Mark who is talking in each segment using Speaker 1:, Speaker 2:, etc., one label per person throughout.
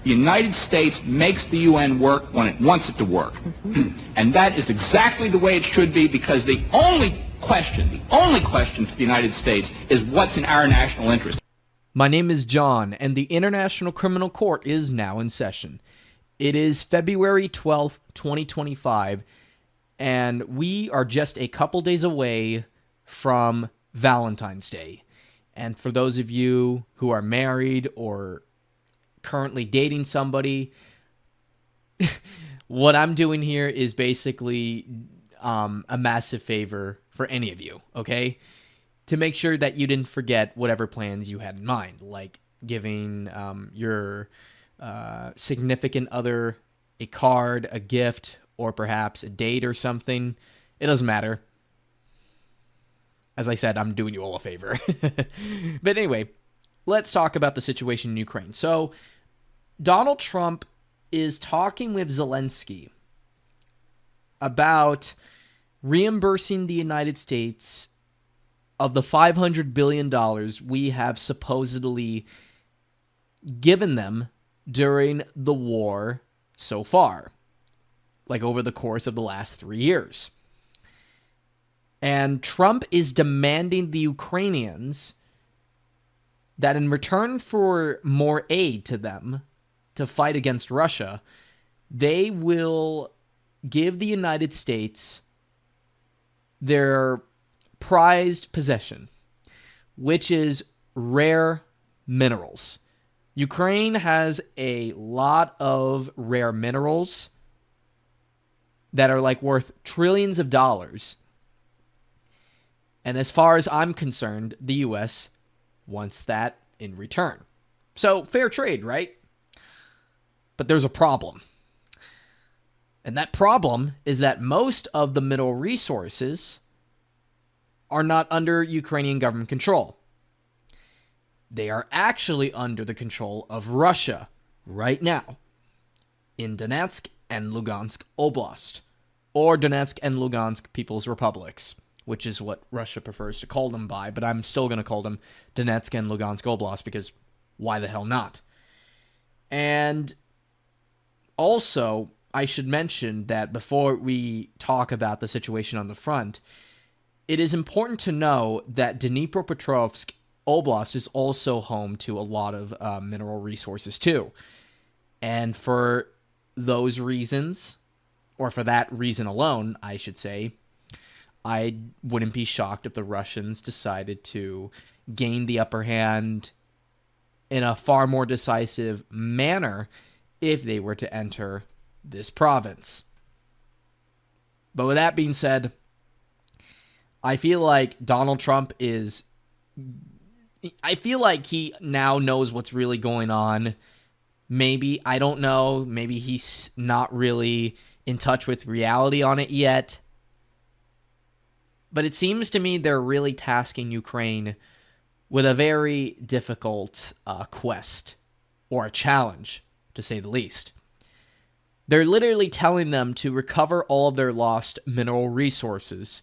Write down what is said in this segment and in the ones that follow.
Speaker 1: The United States makes the UN work when it wants it to work. And that is exactly the way it should be, because the only question to the United States is what's in our national interest.
Speaker 2: My name is John, and the International Criminal Court is now in session. It is February 12th, 2025, and we are just a couple days away from Valentine's Day. And for those of you who are married or currently dating somebody, what I'm doing here is basically a massive favor for any of you, okay? To make sure that you didn't forget whatever plans you had in mind, like giving your significant other a card, a gift, or perhaps a date or something. It doesn't matter. As I said, I'm doing you all a favor. But anyway, let's talk about the situation in Ukraine. So, Donald Trump is talking with Zelensky about reimbursing the United States of the $500 billion we have supposedly given them during the war so far, like over the course of the last 3 years. And Trump is demanding the Ukrainians that in return for more aid to them to fight against Russia, they will give the United States their prized possession, which is rare minerals. Ukraine has a lot of rare minerals that are like worth trillions of dollars. And as far as I'm concerned, the U.S. wants that in return. So, fair trade, right? But there's a problem. And that problem is that most of the mineral resources are not under Ukrainian government control. They are actually under the control of Russia right now in Donetsk and Lugansk Oblast, or Donetsk and Lugansk People's Republics, which is what Russia prefers to call them by, but I'm still going to call them Donetsk and Lugansk Oblast because why the hell not? And also, I should mention that before we talk about the situation on the front, it is important to know that Dnipropetrovsk Oblast is also home to a lot of mineral resources too. And for those reasons, or for that reason alone, I should say, I wouldn't be shocked if the Russians decided to gain the upper hand in a far more decisive manner if they were to enter this province. But with that being said, I feel like Donald Trump I feel like he now knows what's really going on. Maybe, I don't know, maybe he's not really in touch with reality on it yet. But it seems to me they're really tasking Ukraine with a very difficult quest, or a challenge, to say the least. They're literally telling them to recover all of their lost mineral resources,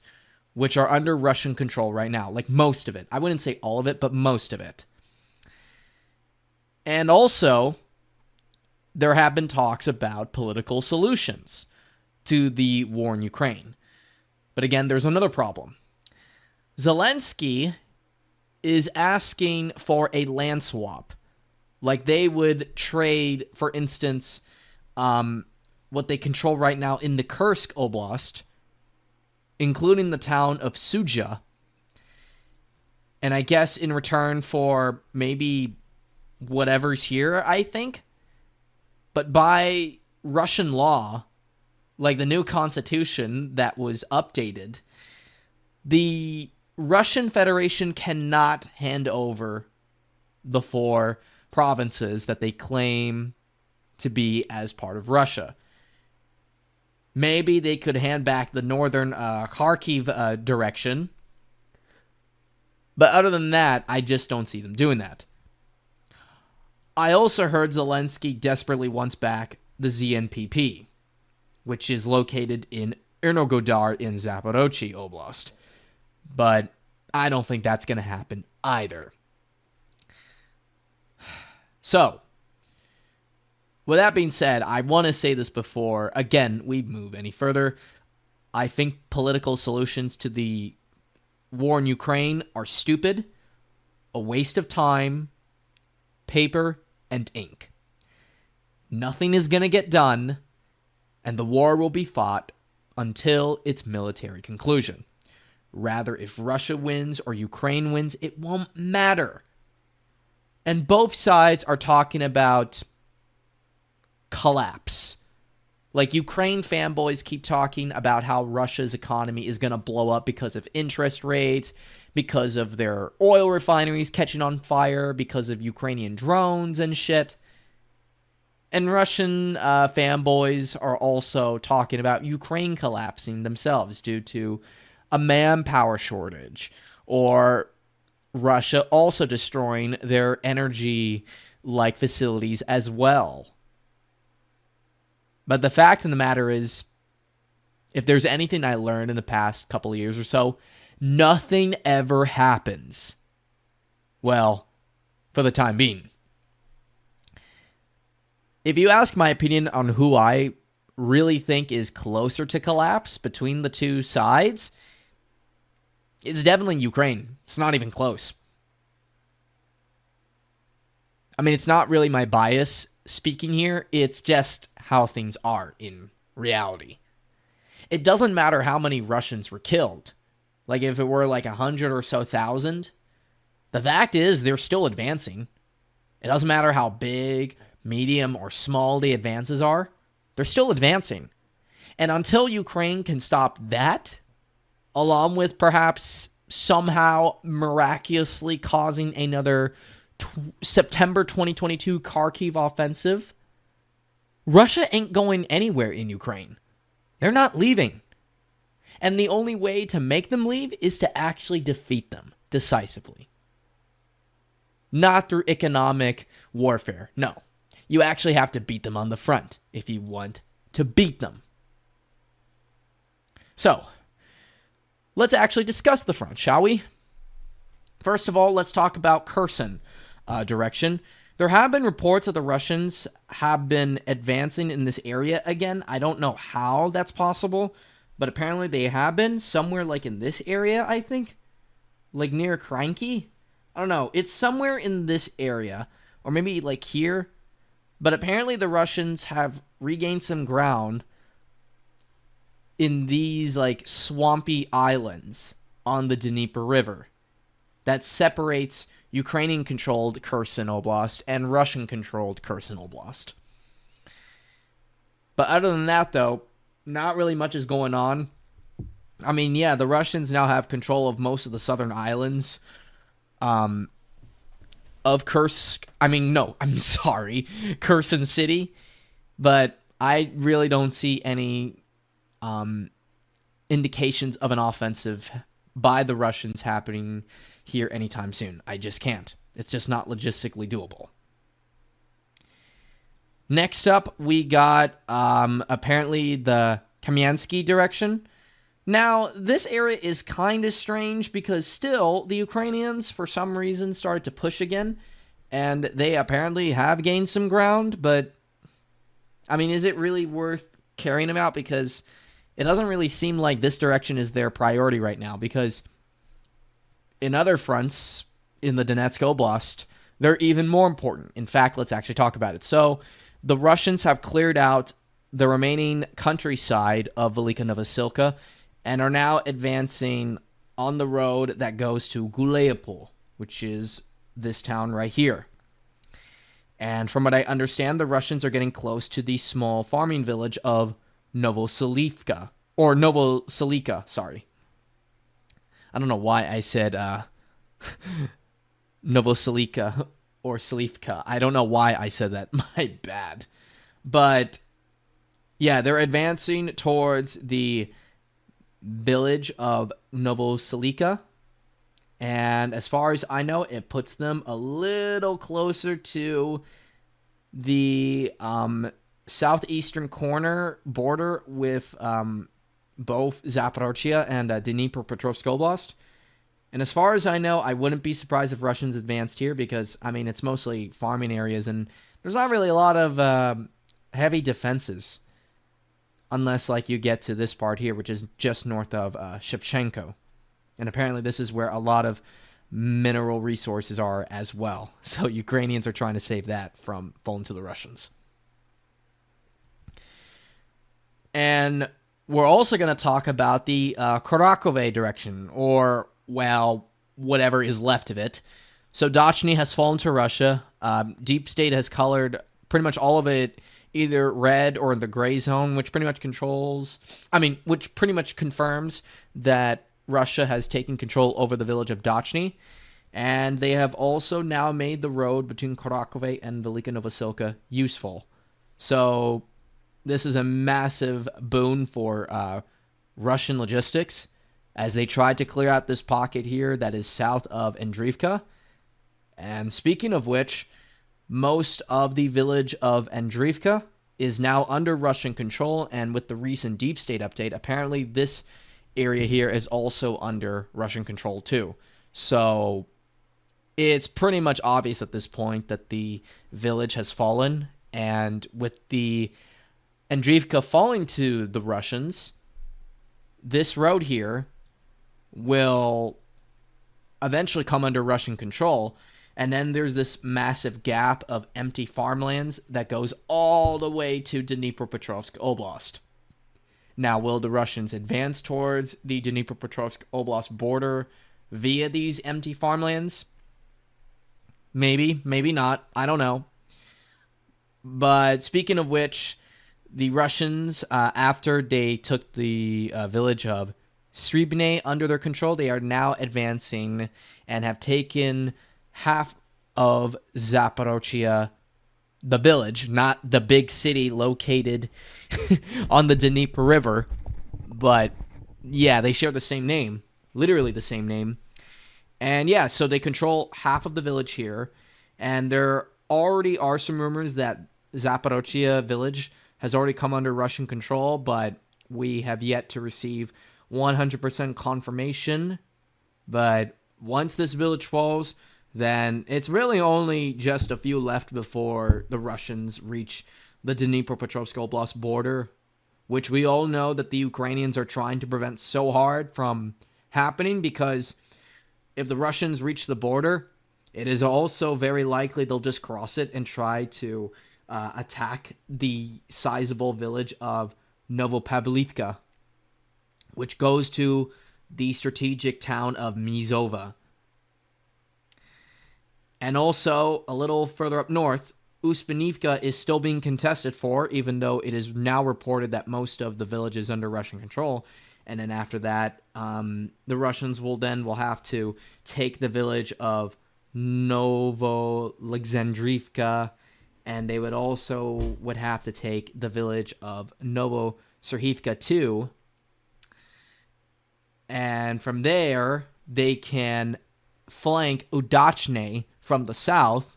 Speaker 2: which are under Russian control right now, like most of it. I wouldn't say all of it, but most of it. And also, there have been talks about political solutions to the war in Ukraine. But again, there's another problem. Zelensky is asking for a land swap. Like they would trade, for instance, what they control right now in the Kursk Oblast, including the town of Sudzha. And I guess in return for maybe whatever's here, I think. But by Russian law, like the new constitution that was updated, the Russian Federation cannot hand over the 4 provinces that they claim to be as part of Russia. Maybe they could hand back the northern Kharkiv direction. But other than that, I just don't see them doing that. I also heard Zelensky desperately wants back the ZNPP, which is located in Ernodar in Zaporozhye Oblast. But I don't think that's going to happen either. So, With that being said, I want to say this before, again, we move any further. I think political solutions to the war in Ukraine are stupid, a waste of time, paper, and ink. Nothing is going to get done, and the war will be fought until its military conclusion. Rather, if Russia wins or Ukraine wins, it won't matter. And both sides are talking about collapse. Like, Ukraine fanboys keep talking about how Russia's economy is going to blow up because of interest rates, because of their oil refineries catching on fire, because of Ukrainian drones and shit. And Russian fanboys are also talking about Ukraine collapsing themselves due to a manpower shortage, or Russia also destroying their energy-like facilities as well. But the fact of the matter is, if there's anything I learned in the past couple of years or so, nothing ever happens. Well, for the time being. If you ask my opinion on who I really think is closer to collapse between the two sides, it's definitely Ukraine. It's not even close. I mean, it's not really my bias speaking here. It's just how things are in reality. It doesn't matter how many Russians were killed. Like, if it were like 100 or so thousand, the fact is they're still advancing. It doesn't matter how big, medium, or small the advances are. They're still advancing. And until Ukraine can stop that, along with perhaps somehow miraculously causing another September 2022 Kharkiv offensive, Russia ain't going anywhere in Ukraine. They're not leaving. And the only way to make them leave is to actually defeat them decisively. Not through economic warfare. No. You actually have to beat them on the front if you want to beat them. So, let's actually discuss the front, shall we? First of all, let's talk about Kherson direction. There have been reports that the Russians have been advancing in this area again. I don't know how that's possible, but apparently they have been somewhere like in this area, I think. Like near Kranky? I don't know. It's somewhere in this area, or maybe like here. But apparently the Russians have regained some ground in these like swampy islands on the Dnieper River that separates Ukrainian-controlled Kherson Oblast and Russian-controlled Kherson Oblast. But other than that, though, not really much is going on. I mean, yeah, the Russians now have control of most of the southern islands of Kursk. I mean, no, I'm sorry, Kherson City. But I really don't see any indications of an offensive by the Russians happening here anytime soon. I just can't. It's just not logistically doable. Next up, we got apparently the Kamyansky direction. Now, this area is kind of strange because still the Ukrainians, for some reason, started to push again, and they apparently have gained some ground, but I mean, is it really worth carrying them out? Because it doesn't really seem like this direction is their priority right now, because in other fronts in the Donetsk Oblast, they're even more important. In fact, let's actually talk about it. So, the Russians have cleared out the remaining countryside of Velika Novosilka and are now advancing on the road that goes to Guleapol, which is this town right here. And from what I understand, the Russians are getting close to the small farming village of Novoselivka, or Novoselika, sorry. I don't know why I said Novoselika or Selivka. I don't know why I said that. My bad. But yeah, they're advancing towards the village of Novoselika. And as far as I know, it puts them a little closer to the southeastern corner border with both Zaporozhye and Dnipropetrovsk Oblast. And as far as I know, I wouldn't be surprised if Russians advanced here because, I mean, it's mostly farming areas and there's not really a lot of heavy defenses. Unless, like, you get to this part here, which is just north of Shevchenko. And apparently this is where a lot of mineral resources are as well. So Ukrainians are trying to save that from falling to the Russians. And we're also going to talk about the Kharkov direction, or, well, whatever is left of it. So Dachny has fallen to Russia. Deep State has colored pretty much all of it either red or the gray zone, which pretty much which pretty much confirms that Russia has taken control over the village of Dachny. And they have also now made the road between Kharkov and Velika Novosilka useful. So this is a massive boon for Russian logistics as they try to clear out this pocket here that is south of Andriivka. And speaking of which, most of the village of Andriivka is now under Russian control, and with the recent Deep State update, apparently this area here is also under Russian control too. So it's pretty much obvious at this point that the village has fallen, and with the Andriivka falling to the Russians, this road here will eventually come under Russian control. And then there's this massive gap of empty farmlands that goes all the way to Dnipropetrovsk Oblast. Now, will the Russians advance towards the Dnipropetrovsk Oblast border via these empty farmlands? Maybe, maybe not. I don't know. But speaking of which, the Russians, after they took the village of Sribne under their control, they are now advancing and have taken half of Zaporozhye, the village, not the big city located on the Dnieper River. But yeah, they share the same name, literally the same name. And yeah, so they control half of the village here. And there already are some rumors that Zaporozhye village has already come under Russian control, but we have yet to receive 100% confirmation. But once this village falls, then it's really only just a few left before the Russians reach the Dnipropetrovsk Oblast border, which we all know that the Ukrainians are trying to prevent so hard from happening, because if the Russians reach the border, it is also very likely they'll just cross it and try to attack the sizable village of Novopavlivka, which goes to the strategic town of Mizova. And also, a little further up north, Uspinivka is still being contested for, even though it is now reported that most of the village is under Russian control. And then after that, the Russians will have to take the village of Novoalexandrivka, and they would have to take the village of Novoserhivka too. And from there, they can flank Udachne from the south,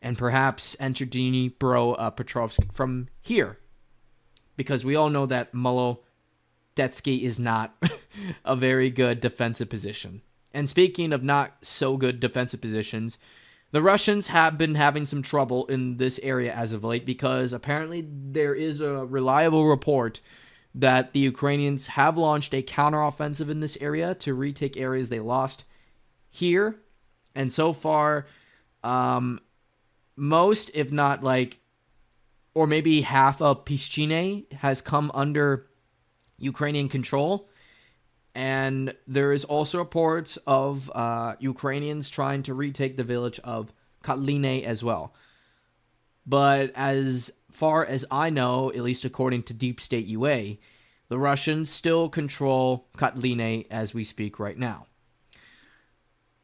Speaker 2: and perhaps enter Dnipropetrovsk from here. Because we all know that Molodetsky is not a very good defensive position. And speaking of not so good defensive positions, the Russians have been having some trouble in this area as of late, because apparently there is a reliable report that the Ukrainians have launched a counteroffensive in this area to retake areas they lost here. And so far, most, if not or maybe half of Pischine has come under Ukrainian control. And there is also reports of Ukrainians trying to retake the village of Kotline as well. But as far as I know, at least according to Deep State UA, the Russians still control Kotline as we speak right now.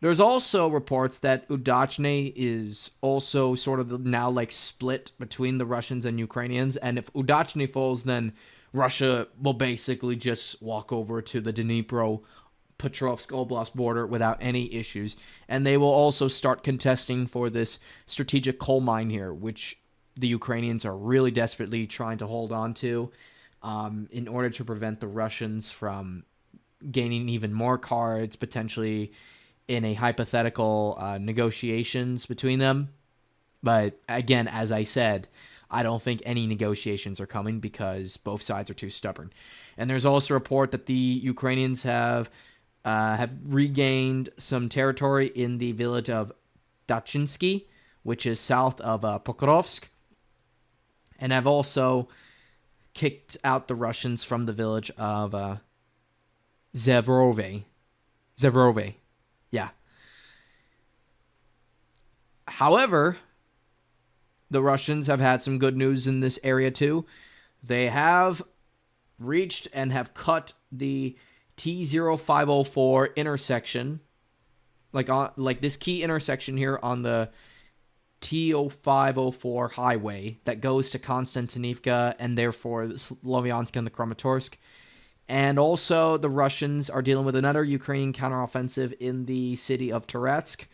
Speaker 2: There's also reports that Udachne is also sort of now split between the Russians and Ukrainians, and if Udachne falls, then Russia will basically just walk over to the Dnipropetrovsk Oblast border without any issues, and they will also start contesting for this strategic coal mine here, which the Ukrainians are really desperately trying to hold on to in order to prevent the Russians from gaining even more cards, potentially in a hypothetical negotiations between them. But again, as I said, I don't think any negotiations are coming because both sides are too stubborn. And there's also a report that the Ukrainians have regained some territory in the village of Dachinsky, which is south of Pokrovsk, and have also kicked out the Russians from the village of Zevrove. Yeah. However, the Russians have had some good news in this area too. They have reached and have cut the T0504 intersection, like this key intersection here on the T0504 highway that goes to Konstantinivka and therefore Slovyansk and the Kramatorsk. And also the Russians are dealing with another Ukrainian counteroffensive in the city of Toretsk.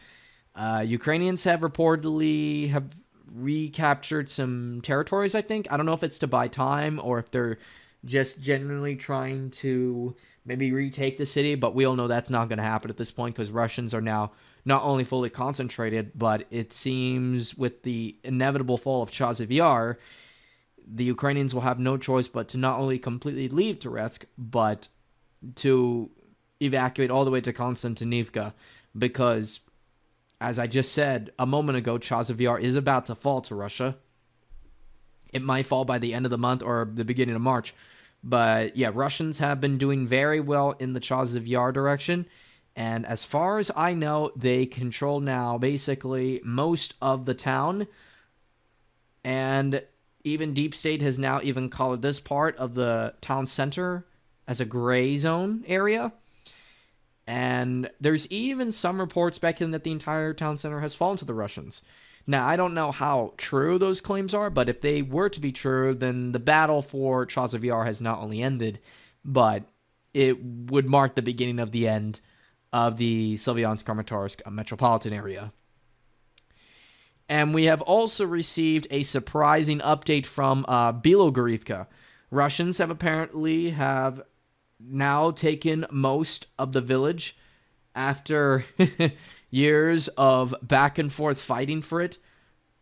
Speaker 2: Ukrainians have reportedly have recaptured some territories, I think. I don't know if it's to buy time or if they're just genuinely trying to maybe retake the city, but we all know that's not going to happen at this point because Russians are now not only fully concentrated, but it seems with the inevitable fall of Chasiv Yar, the Ukrainians will have no choice but to not only completely leave Toretsk, but to evacuate all the way to Konstantinivka because, as I just said a moment ago, Chasiv Yar is about to fall to Russia. It might fall by the end of the month or the beginning of March. But yeah, Russians have been doing very well in the Chasiv Yar direction. And as far as I know, they control now basically most of the town. And even Deep State has now even called this part of the town center as a gray zone area. And there's even some reports speculating that the entire town center has fallen to the Russians. Now, I don't know how true those claims are, but if they were to be true, then the battle for Chasiv Yar has not only ended, but it would mark the beginning of the end of the Slovyansk-Kramatorsk metropolitan area. And we have also received a surprising update from Bilogorivka. Russians have apparently now taken most of the village after years of back and forth fighting for it.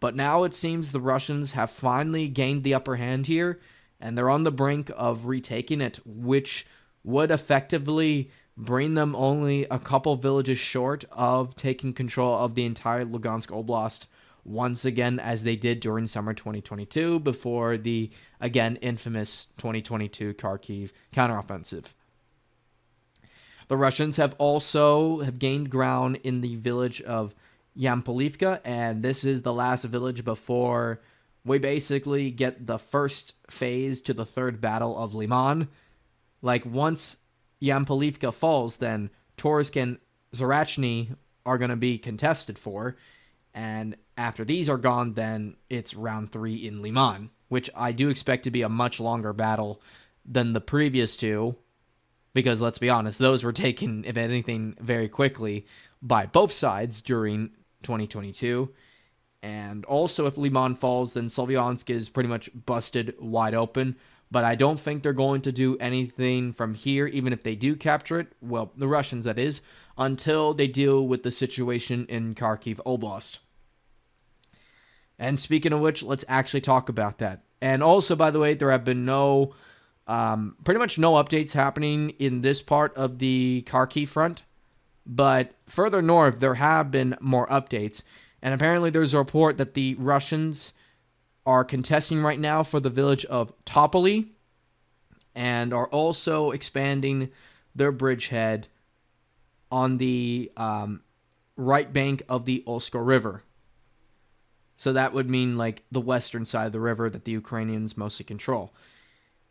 Speaker 2: But now it seems the Russians have finally gained the upper hand here, and they're on the brink of retaking it, which would effectively bring them only a couple villages short of taking control of the entire Lugansk Oblast once again, as they did during summer 2022 before the, again, infamous 2022 Kharkiv counteroffensive. The Russians have gained ground in the village of Yampolivka, and this is the last village before we basically get the first phase to the third battle of Liman. Like, once Yampolivka falls, then Torsk and Zarachny are going to be contested for, and after these are gone, then it's round 3 in Liman, which I do expect to be a much longer battle than the previous two, because let's be honest, those were taken, if anything, very quickly by both sides during 2022. And also, if Liman falls, then Slovyansk is pretty much busted wide open. But I don't think they're going to do anything from here, even if they do capture it, well, the Russians that is, until they deal with the situation in Kharkiv Oblast. And speaking of which, let's actually talk about that. And also, by the way, there have been pretty much no updates happening in this part of the Kharkiv front. But further north, there have been more updates. And apparently there's a report that the Russians are contesting right now for the village of Topoly and are also expanding their bridgehead on the right bank of the Oskar River. So that would mean like the western side of the river that the Ukrainians mostly control.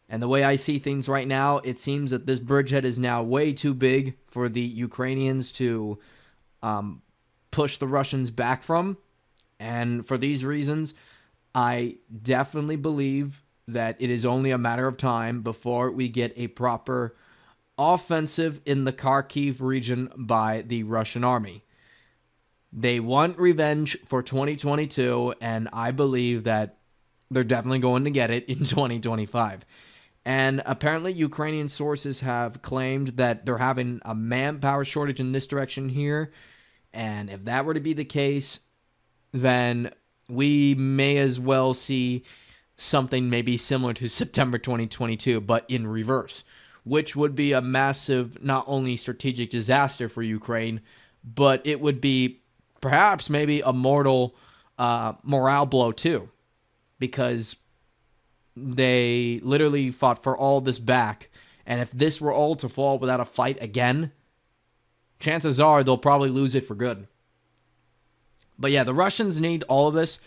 Speaker 2: And the way I see things right now, it seems that this bridgehead is now way too big for the Ukrainians to push the Russians back from. And for these reasons, I definitely believe that it is only a matter of time before we get a proper offensive in the Kharkiv region by the Russian army. They want revenge for 2022, and I believe that they're definitely going to get it in 2025. And apparently Ukrainian sources have claimed that they're having a manpower shortage in this direction here. And if that were to be the case, then we may as well see something maybe similar to September 2022, but in reverse, which would be a massive, not only strategic disaster for Ukraine, but it would be perhaps maybe a mortal morale blow too, because they literally fought for all this back, and if this were all to fall without a fight again, chances are they'll probably lose it for good. But yeah, the Russians need all of this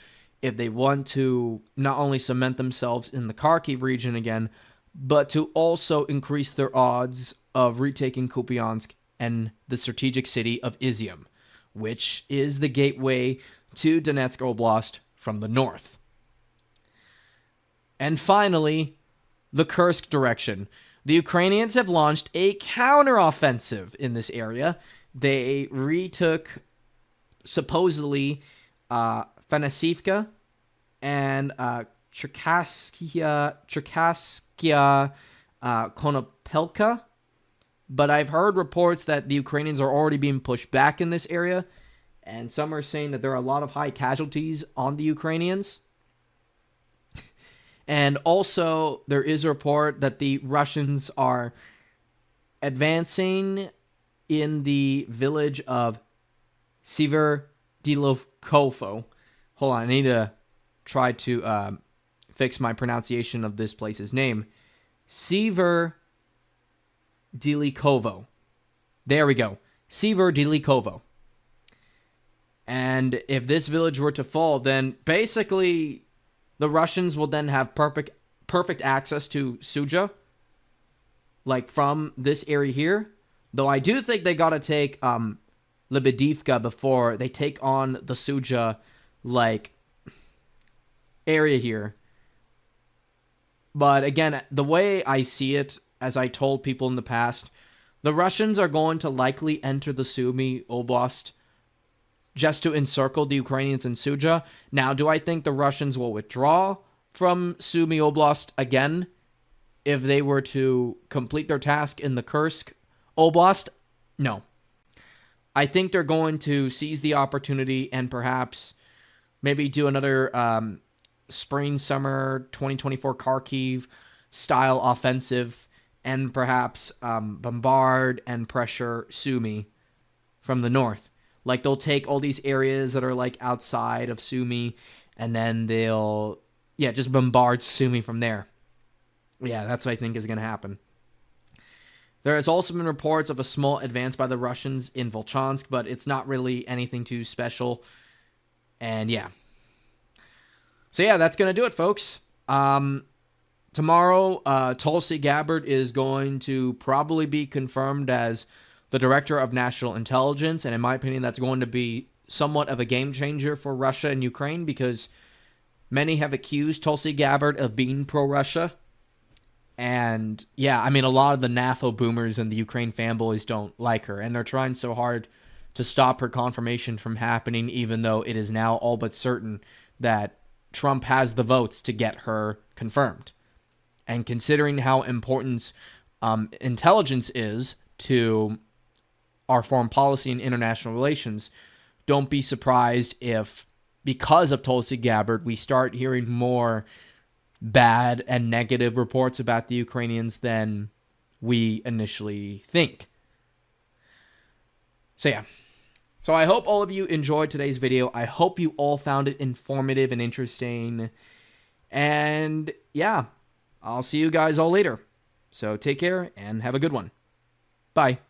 Speaker 2: if they want to not only cement themselves in the Kharkiv region again, but to also increase their odds of retaking Kupiansk and the strategic city of Izium, which is the gateway to Donetsk Oblast from the north. And finally, the Kursk direction. The Ukrainians have launched a counteroffensive in this area. They retook, supposedly, Fanasivka and Cherkasskia Konopelka. But I've heard reports that the Ukrainians are already being pushed back in this area, and some are saying that there are a lot of high casualties on the Ukrainians. And also, there is a report that the Russians are advancing in the village of Severdilovkovo. Hold on, I need to try to fix my pronunciation of this place's name. Severdilovkovo. There we go. Severdilovkovo. And if this village were to fall, then basically the Russians will then have perfect access to Suja, like from this area here. Though I do think they gotta take Lebedivka before they take on the Suja like area here. But again, the way I see it, as I told people in the past, the Russians are going to likely enter the Sumy Oblast just to encircle the Ukrainians in Suja. Now, do I think the Russians will withdraw from Sumy Oblast again if they were to complete their task in the Kursk Oblast? No. I think they're going to seize the opportunity and perhaps maybe do another spring-summer 2024 Kharkiv-style offensive and perhaps bombard and pressure Sumy from the north. Like, they'll take all these areas that are, like, outside of Sumy, and then they'll, just bombard Sumy from there. Yeah, that's what I think is going to happen. There has also been reports of a small advance by the Russians in Volchansk, but it's not really anything too special. And, yeah. So, yeah, that's going to do it, folks. Tomorrow, Tulsi Gabbard is going to probably be confirmed as the Director of National Intelligence, and in my opinion, that's going to be somewhat of a game changer for Russia and Ukraine, because many have accused Tulsi Gabbard of being pro-Russia. And, yeah, I mean, a lot of the NAFO boomers and the Ukraine fanboys don't like her, and they're trying so hard to stop her confirmation from happening, even though it is now all but certain that Trump has the votes to get her confirmed. And considering how important intelligence is to our foreign policy and international relations, don't be surprised if, because of Tulsi Gabbard, we start hearing more bad and negative reports about the Ukrainians than we initially think. So yeah. So I hope all of you enjoyed today's video. I hope you all found it informative and interesting. And yeah, I'll see you guys all later. So take care and have a good one. Bye.